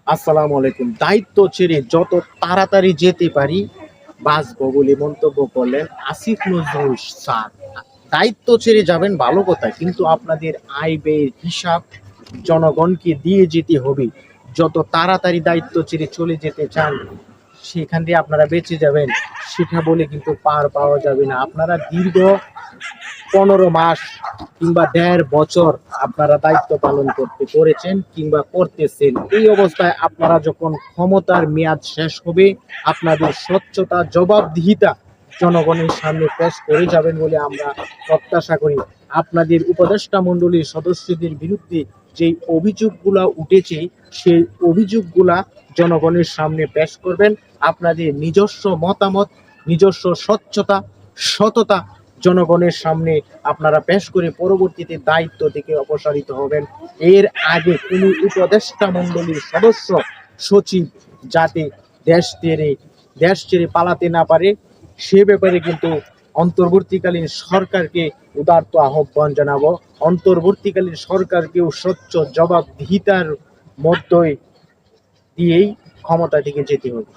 আসসালামু আলাইকুম। দায়িত্ব ছেড়ে যত তাড়াতাড়ি যেতে পারি বাঁচবো বলে মন্তব্য করলেন আসিফ নজরুল স্যার। দায়িত্ব ছেড়ে যাবেন ভালো কথা, কিন্তু আপনাদের আয় ব্যয়ের হিসাব জনগণকে দিয়ে যেতে হবে। যত তাড়াতাড়ি দায়িত্ব ছেড়ে চলে যেতে চান সেখান দিয়ে আপনারা বেঁচে যাবেন, সেটা বলে কিন্তু পার পাওয়া যাবে না। আপনারা দীর্ঘ 15 মাস কিংবা 1.5 বছর আপনারা দায়িত্ব পালন করেছেন কিংবা করতেছেন। এই অবস্থায় আপনারা যখন ক্ষমতার মেয়াদ শেষ হবে, আপনাদের স্বচ্ছতা জবাবদিহিতা জনগণের সামনে পেশ করে যাবেন বলে আমরা প্রত্যাশা করি। আপনাদের উপদেষ্টা মণ্ডলীর সদস্যদের বিরুদ্ধে যে অভিযোগগুলা উঠেছে সেই অভিযোগগুলা জনগণের সামনে পেশ করবেন। আপনাদের নিজস্ব মতামত, নিজস্ব স্বচ্ছতা, সততা জনগণের সামনে আপনারা পেশ করে পরবর্তীতে দায়িত্ব থেকে অপসারিত হবেন। এর আগে কোনো উপদেষ্টা মণ্ডলীর সদস্য সচিব যাতে দেশ ছেড়ে পালাতে না পারে সে ব্যাপারে কিন্তু অন্তর্বর্তীকালীন সরকারকে উদারত আহ্বান জানাবো। অন্তর্বর্তীকালীন সরকারকেও স্বচ্ছ জবাবদিহিতার মধ্যে দিয়েই ক্ষমতা থেকে যেতে হবে।